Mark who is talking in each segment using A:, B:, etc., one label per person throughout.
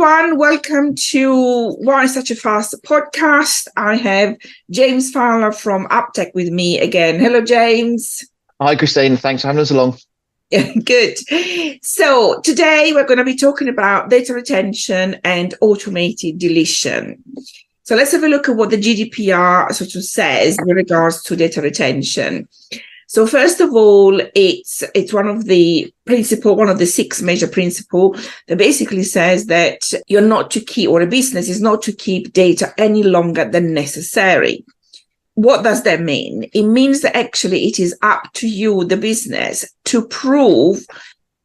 A: everyone. Welcome to Why Such a Fast podcast. I have James Fowler from UpTech with me again. Hello, James.
B: Hi, Christine. Thanks for having us along.
A: Good. So today we're going to be talking about data retention and automated deletion. So let's have a look at what the GDPR sort of says with regards to data retention. So first of all, it's one of the six major principles that basically says that you're not to keep, or a business is not to keep data any longer than necessary. What does that mean? It means that actually it is up to you, the business, to prove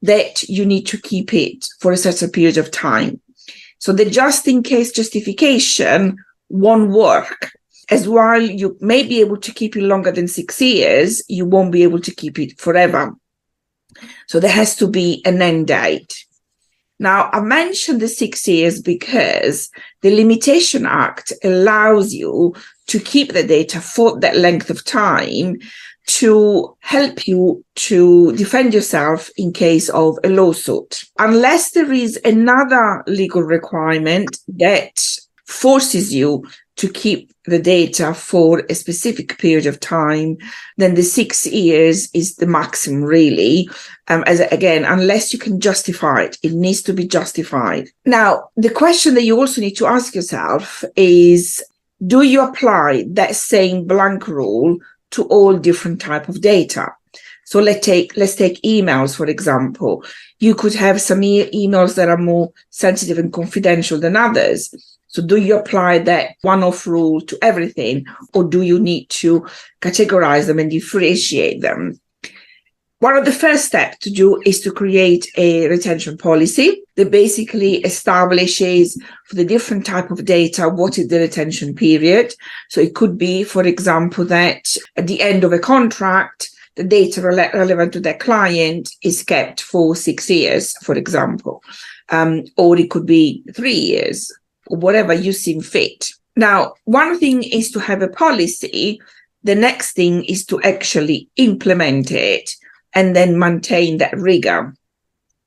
A: that you need to keep it for a certain period of time. So the just in case justification won't work. As while you may be able to keep it longer than 6 years, you won't be able to keep it forever. So there has to be an end date. Now, I mentioned the 6 years because the Limitation Act allows you to keep the data for that length of time to help you to defend yourself in case of a lawsuit. Unless there is another legal requirement that forces you to keep the data for a specific period of time, then the 6 years is the maximum, really. Unless you can justify it, it needs to be justified. Now, the question that you also need to ask yourself is, do you apply that same blank rule to all different type of data? So let's take emails, for example. You could have some emails that are more sensitive and confidential than others. So do you apply that one-off rule to everything, or do you need to categorize them and differentiate them? One of the first steps to do is to create a retention policy that basically establishes for the different type of data what is the retention period. So it could be, for example, that at the end of a contract, the data relevant to that client is kept for 6 years, for example, or it could be 3 years, or whatever you seem fit. Now, one thing is to have a policy. The next thing is to actually implement it and then maintain that rigor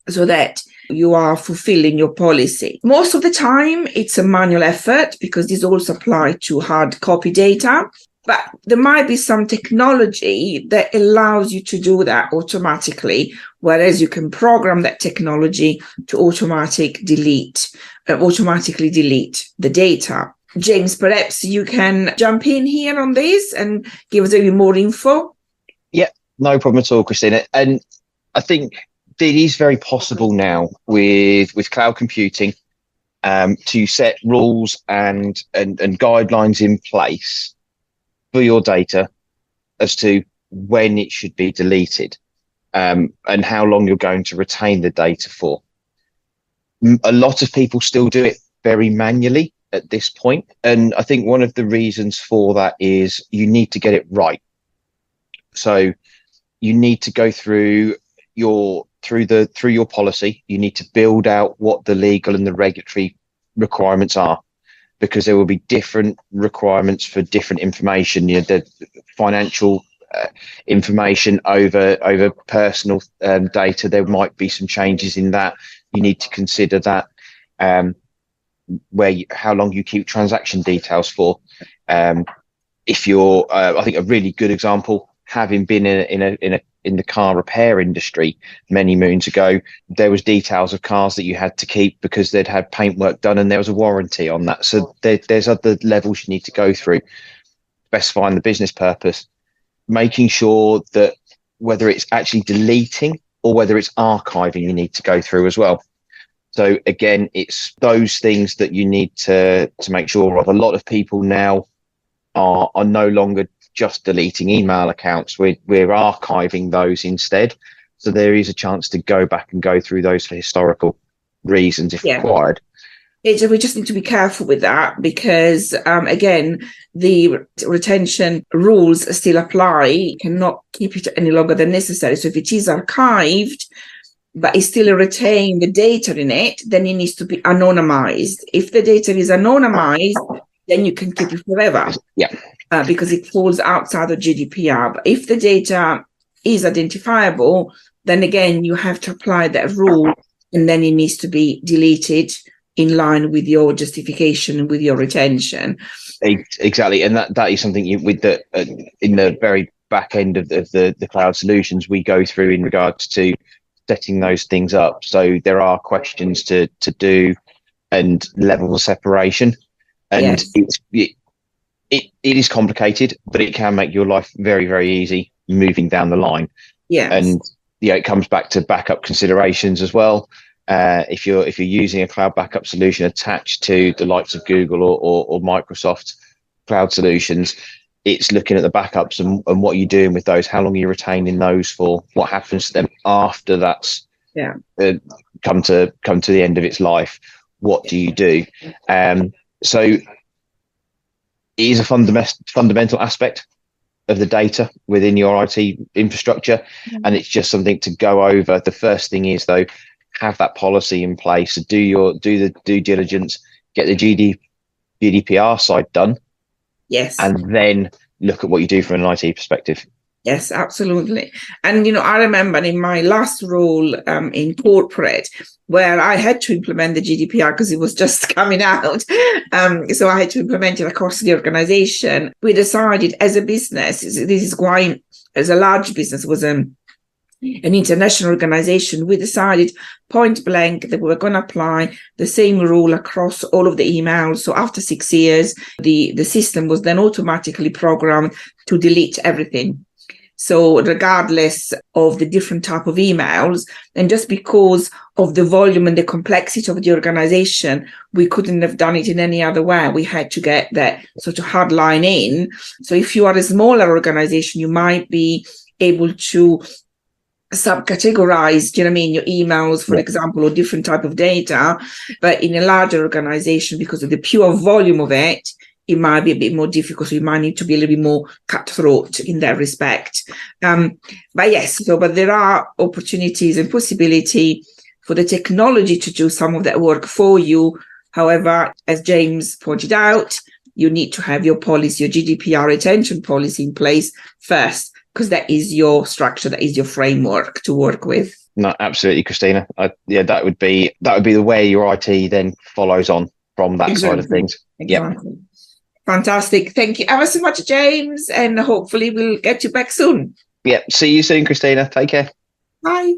A: so that you are fulfilling your policy. Most of the time, it's a manual effort because this also applies to hard copy data. But there might be some technology that allows you to do that automatically, whereas you can program that technology to automatically delete the data. James, perhaps you can jump in here on this and give us a bit more info.
B: Yeah, no problem at all, Christina. And I think it is very possible now with cloud computing to set rules and guidelines in place for your data as to when it should be deleted and how long you're going to retain the data for. A lot of people still do it very manually at this point, and I think one of the reasons for that is you need to get it right. So you need to go through your policy. You need to build out what the legal and the regulatory requirements are, because there will be different requirements for different information. You know, the financial information over personal data, there might be some changes in that. You need to consider that how long you keep transaction details for. If you're, I think a really good example, having been in the car repair industry many moons ago, there was details of cars that you had to keep because they'd had paintwork done and there was a warranty on that. So there's other levels you need to go through, specifying the business purpose, making sure that whether it's actually deleting or whether it's archiving, you need to go through as well. So again, it's those things that you need to make sure of. A lot of people now are no longer just deleting email accounts. We're archiving those instead. So there is a chance to go back and go through those for historical reasons if required.
A: We just need to be careful with that because, again, the retention rules still apply. You cannot keep it any longer than necessary. So if it is archived, but it still retain the data in it, then it needs to be anonymized. If the data is anonymized, then you can keep it forever.
B: Yeah.
A: Because it falls outside of GDPR. But if the data is identifiable, then again, you have to apply that rule and then it needs to be deleted in line with your justification, with your retention.
B: Exactly, and that is something with the in the very back end of the cloud solutions we go through in regards to setting those things up. So there are questions to do and levels of separation, and
A: Yes.
B: it is complicated, but it can make your life very, very easy moving down the line.
A: Yes.
B: And it comes back to backup considerations as well. If you're using a cloud backup solution attached to the likes of Google or Microsoft cloud solutions, it's looking at the backups and what you're doing with those, how long you're retaining those for, what happens to them after that's come to the end of its life. What do you do? So it is a fundamental aspect of the data within your IT infrastructure, and it's just something to go over. The first thing is, though, have that policy in place. So do the due diligence, get the GDPR side done,
A: Yes.
B: and then look at what you do from an IT perspective.
A: Yes, absolutely. And, I remember in my last role in corporate, where I had to implement the GDPR because it was just coming out. So I had to implement it across the organization. We decided as a business, this is quite, as a large business, was an international organization, we decided point blank that we were going to apply the same rule across all of the emails. So after 6 years, the system was then automatically programmed to delete everything. So regardless of the different type of emails, and just because of the volume and the complexity of the organization, we couldn't have done it in any other way. We had to get that sort of hard line in. So if you are a smaller organization, you might be able to subcategorize, your emails, for example, or different type of data. But in a larger organization, because of the pure volume of it, it might be a bit more difficult. So you might need to be a little bit more cutthroat in that respect. But yes, but there are opportunities and possibility for the technology to do some of that work for you. However, as James pointed out, you need to have your policy, your GDPR retention policy in place first, because that is your structure, that is your framework to work with.
B: No, absolutely, Christina. That would be the way your IT then follows on from that side of things.
A: Exactly. Yep. Fantastic. Thank you ever so much, James. And hopefully we'll get you back soon.
B: See you soon, Christina. Take care.
A: Bye.